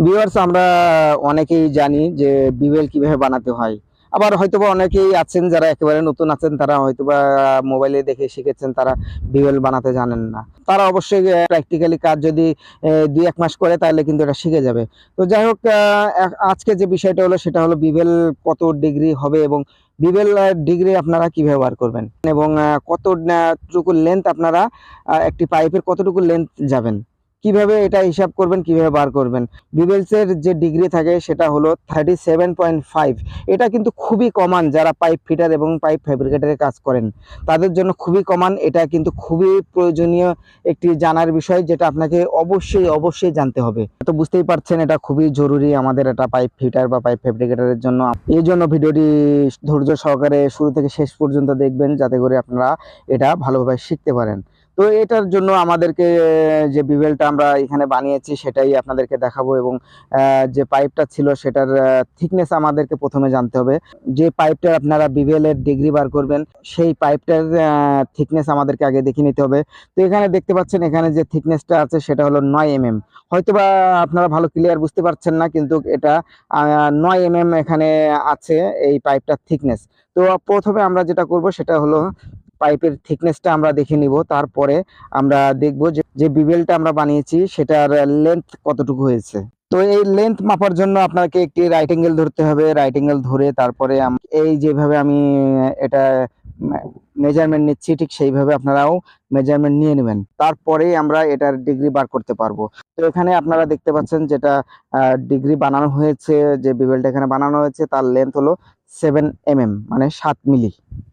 Viewers, আমরা অনেকেই জানি যে বিবেল কিভাবে বানাতে হয়। আবার হয়তোবা অনেকেই আছেন যারা একেবারে নতুন আছেন, তারা হয়তোবা মোবাইলে দেখে শিখেছেন, তারা বিবেল বানাতে জানেন না। তারা অবশ্যই প্র্যাকটিক্যালি কাজ যদি ২-১ মাস করে তাহলে কিন্তু এটা শিখে যাবে। তো যাই হোক, আজকে যে বিষয়টা হলো সেটা হলো বিবেল কত ডিগ্রি হবে এবং বিবেল ডিগ্রি আপনারা কিভাবে বার করবেন এবং কতটুকু লেন্থ আপনারা একটি পাইপের কতটুকু লেন্থ যাবেন, কিভাবে এটা হিসাব করবেন, কিভাবে বার করবেন। বিবেলসের যে ডিগ্রি থাকে সেটা হলো 37.5। এটা কিন্তু খুবই কমান, যারা পাইপ ফিটার এবং পাইপ ফ্যাব্রিকেটরের কাজ করেন তাদের জন্য খুবই কমান। এটা কিন্তু খুবই প্রয়োজনীয় একটি জানার বিষয়, যেটা আপনাকে অবশ্যই অবশ্যই জানতে হবে। তো বুঝতেই পারছেন এটা খুবই জরুরি আমাদের এটা পাইপ ফিটার বা পাইপ ফ্যাব্রিকেটরের জন্য। এই জন্য ভিডিওটি ধৈর্য সহকারে শুরু থেকে শেষ পর্যন্ত দেখবেন, যাতে করে আপনারা এটা ভালোভাবে শিখতে পারেন। তো এটার জন্য আমাদেরকে যে বিবেলটা আমরা এখানে বানিয়েছি সেটাই আপনাদেরকে দেখাবো এবং যে পাইপটা ছিল সেটার থিকনেস আমাদেরকে প্রথমে জানতে হবে। যে পাইপটা আপনারা বিবেলের ডিগ্রি বার করবেন সেই পাইপটার থিকনেস আমাদেরকে আগে দেখে নিতে হবে। তো এখানে দেখতে পাচ্ছেন, এখানে যে থিকনেসটা আছে সেটা হলো 9 mm। হয়তোবা আপনারা ভালো ক্লিয়ার বুঝতে পারছেন না, কিন্তু এটা 9 mm এখানে আছে এই পাইপটার থিকনেস। তো প্রথমে আমরা যেটা করব সেটা হলো পাইপের থিকনেসটা আমরা দেখে নিব, তারপরে আমরা দেখব যে বিবেলটা আমরা বানিয়েছি সেটার লেন্থ কতটুকু হয়েছে। তো এই লেন্থ মাপার জন্য আপনাকে একটি রাইট অ্যাঙ্গেল ধরতে হবে। রাইট অ্যাঙ্গেল ধরে তারপরে এই যেভাবে আমি এটা মেজারমেন্ট নিচ্ছি ঠিক সেইভাবে আপনারাও মেজারমেন্ট নিয়ে নেবেন, তারপরে আমরা এটার ডিগ্রি বার করতে পারবো। তো এখানে আপনারা দেখতে পাচ্ছেন যেটা ডিগ্রি বানানো হয়েছে, যে বিবেলটা এখানে বানানো হয়েছে তার লেন্থ হলো 7 mm, মানে 7 মিলি।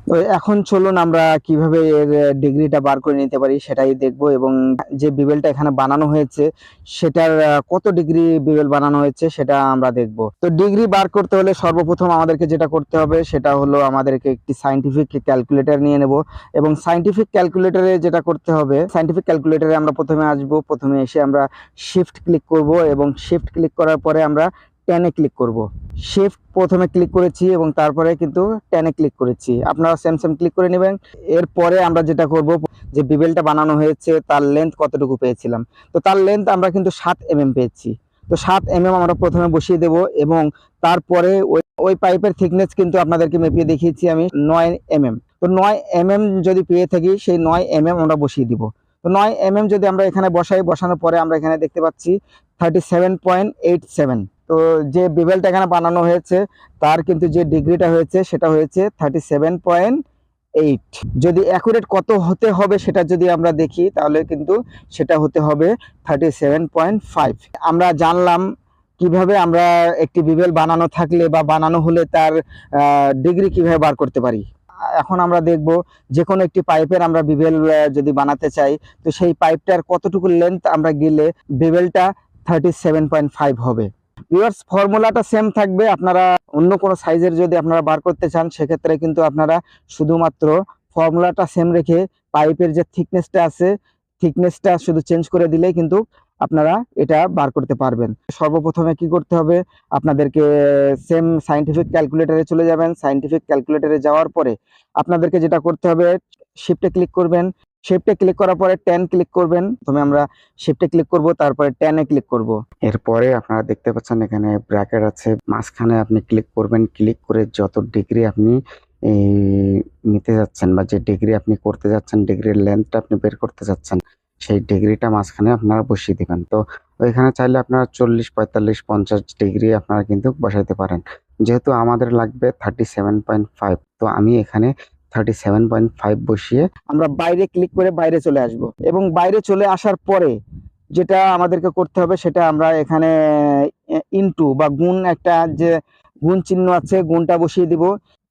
তো এখন চলুন আমরা কিভাবে এর ডিগ্রিটা বার করে নিতে পারি সেটাই দেখব, এবং যে বিবেলটা এখানে বানানো হয়েছে সেটার কত ডিগ্রি বিবেল বানানো হয়েছে সেটা আমরা দেখব। তো ডিগ্রি বার করতে হলে সর্বপ্রথম আমাদেরকে যেটা করতে হবে সেটা হলো আমাদেরকে একটি সায়েন্টিফিক ক্যালকুলেটর নিয়ে নেব, এবং সায়েন্টিফিক ক্যালকুলেটরে যেটা করতে হবে, সায়েন্টিফিক ক্যালকুলেটরে আমরা প্রথমে আসব। প্রথমে এসে আমরা শিফট ক্লিক করব এবং শিফট ক্লিক করার পরে আমরা 10-এ ক্লিক করব। শিফট প্রথমে ক্লিক করেছি এবং তারপরে কিন্তু 10-এ ক্লিক করেছি, আপনারা সেম সেম ক্লিক করে নেবেন। এরপরে আমরা যেটা করব, যে বিবেলটা বানানো হয়েছে তার লেন্থ কতটুকু পেয়েছিলাম, তো তার লেন্থ আমরা কিন্তু 7 mm পেয়েছি। তো 7 mm আমরা প্রথমে বসিয়ে দেব, এবং তারপরে ওই পাইপের থিকনেস কিন্তু আপনাদেরকে মেপে দেখিয়েছি আমি 9 mm। তো 9 mm যদি পেয়ে থাকি সেই 9 mm আমরা বসিয়ে দিব। তো 9 mm যদি আমরা এখানে বসানোর পরে আমরা এখানে দেখতে পাচ্ছি 37.87। তো যে বিবেলটা এখানে বানানো হয়েছে তার কিন্তু যে ডিগ্রিটা হয়েছে সেটা হয়েছে 37.8। যদি অ্যাকুরেট কত হতে হবে সেটা যদি আমরা দেখি তাহলে কিন্তু সেটা হতে হবে 37.5। আমরা জানলাম কিভাবে আমরা একটি বিবেল বানানো থাকলে বা বানানো হলে তার ডিগ্রি কিভাবে বার করতে পারি। এখন আমরা দেখব যে কোনো একটি পাইপের আমরা বিবেল যদি বানাতে চাই, তো সেই পাইপটার কতটুকু লেন্থ আমরা গেলে বিবেলটা 37.5 হবে। ভিউয়ার্স, ফর্মুলাটা সেম থাকবে। আপনারা অন্য কোনো সাইজের যদি আপনারা বার করতে চান সেক্ষেত্রে কিন্তু আপনারা শুধুমাত্র ফর্মুলাটা সেম রেখে পাইপের যে থিকনেসটা আছে থিকনেসটা শুধু চেঞ্জ করে দিলেই কিন্তু আপনারা এটা বার করতে পারবেন। সর্বপ্রথমে কি করতে হবে, আপনাদেরকে সেম সায়েন্টিফিক ক্যালকুলেটরে চলে যাবেন। সায়েন্টিফিক ক্যালকুলেটরে যাওয়ার পরে আপনাদেরকে যেটা করতে হবে, শিফটে ক্লিক করবেন। শিফটে ক্লিক করার পরে 10 ক্লিক করবেন। প্রথমে আমরা শিফটে ক্লিক করব, তারপরে 10-এ ক্লিক করব। এরপরে আপনারা দেখতে পাচ্ছেন এখানে ব্র্যাকেট আছে, মাঝখানে আপনি ক্লিক করবেন। ক্লিক করে যত ডিগ্রি আপনি নিতে যাচ্ছেন বা যে ডিগ্রি আপনি করতে যাচ্ছেন, ডিগ্রির লেন্থটা আপনি বের করতে যাচ্ছেন, সেই ডিগ্রিটা মাঝখানে আপনারা বসিয়ে দিবেন। তো ওইখানে চাইলে আপনারা 40, 45, 50 ডিগ্রি আপনারা কিন্তু বসাইতে পারেন। যেহেতু আমাদের লাগবে 37.5, তো আমি এখানে 37.5 বসিয়ে আমরা বাইরে ক্লিক করে বাইরে চলে আসব, এবং বাইরে চলে আসার পরে যেটা আমাদেরকে করতে হবে সেটা আমরা এখানে ইনটু বা গুণ, একটা যে গুণ চিহ্ন আছে গুণটা বসিয়ে দিব।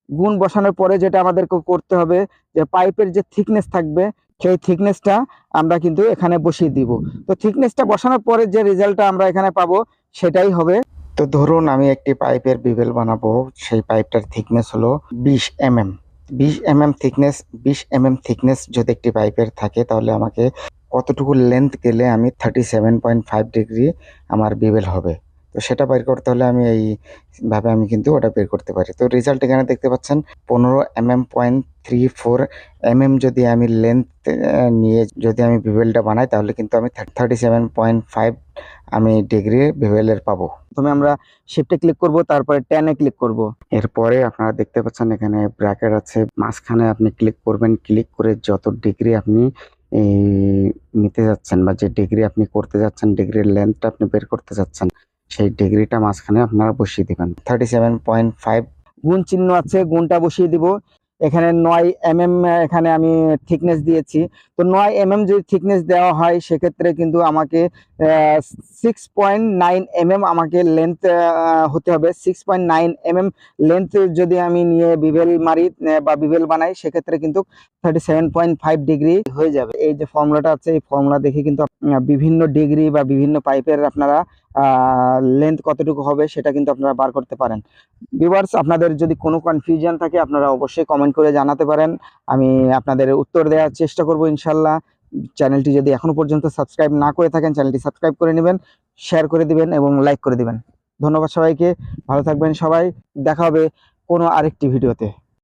গুণ বসানোর পরে যেটা আমাদেরকে করতে হবে, যে পাইপের যে থিকনেস থাকবে সেই থিকনেসটা আমরা কিন্তু এখানে বসিয়ে দিব। তো থিকনেসটা বসানোর পরে যে রেজাল্টটা আমরা এখানে পাবো সেটাই হবে। তো ধরুন আমি একটি পাইপের বিবেল বানাবো, সেই পাইপটার থিকনেস হলো 20 mm। 20 mm thickness, 20 mm thickness যদি একটি পাইপের থাকে তাহলে আমাকে কতটুকু লেন্থ গেলে আমি 37.5 ডিগ্রি আমার বিবেল হবে। তো তো সেটা বের করতে হলে আমি এইভাবে আমি কিন্তু ওটা বের করতে পারি। তো রেজাল্ট এখানে দেখতে পাচ্ছেন 15 mm.34 mm যদি আমি লেন্থ নিয়ে যদি আমি বিভেলটা বানাই তাহলে কিন্তু আমি 37.5 আমি ডিগ্রি বিভেলের পাবো। প্রথমে আমরা শিফটে ক্লিক করব, তারপরে 10-এ ক্লিক করব। এরপরে আপনারা দেখতে পাচ্ছেন এখানে ব্র্যাকেট আছে, মাঝখানে আপনি ক্লিক করবেন। ক্লিক করে যত ডিগ্রি আপনি এই নিতে যাচ্ছেন বা যে ডিগ্রি আপনি করতে যাচ্ছেন, ডিগ্রির লেন্থটা আপনি বের করতে যাচ্ছেন, সেই ডিগ্রিটা মাঝখানে আপনারা বসিয়ে দিবেন। 37.5 গুণ চিহ্ন আছে, গুণটা বসিয়ে দিব। এখানে 9 mm এখানে আমি থিকনেস দিয়েছি। তো 9 mm যদি থিকনেস দেওয়া হয় সেক্ষেত্রে কিন্তু আমাকে 6.9 mm আমাকে লেন্থ হতে হবে। 6.9 mm লেন্থ যদি আমি নিয়ে বিভেল মারি বা বিভেল বানাই সেক্ষেত্রে কিন্তু 37.5 ডিগ্রি হয়ে যাবে। এই যে ফর্মুলাটা আছে, এই ফর্মুলা দেখে কিন্তু বিভিন্ন ডিগ্রি বা বিভিন্ন পাইপের আপনারা লেন্থ কতটুকু হবে সেটা কিন্তু আপনারা বার করতে পারেন। ভিউয়ার্স, আপনাদের যদি কোনো কনফিউশন থাকে আপনারা অবশ্যই কমেন্ট করে জানাতে পারেন, আমি আপনাদের উত্তর দেওয়ার চেষ্টা করব ইনশাল্লাহ। চ্যানেলটি যদি এখনো পর্যন্ত সাবস্ক্রাইব না করে থাকেন চ্যানেলটি সাবস্ক্রাইব করে নেবেন, শেয়ার করে দিবেন এবং লাইক করে দিবেন। ধন্যবাদ সবাইকে, ভালো থাকবেন সবাই, দেখা হবে কোনো আরেকটি ভিডিওতে।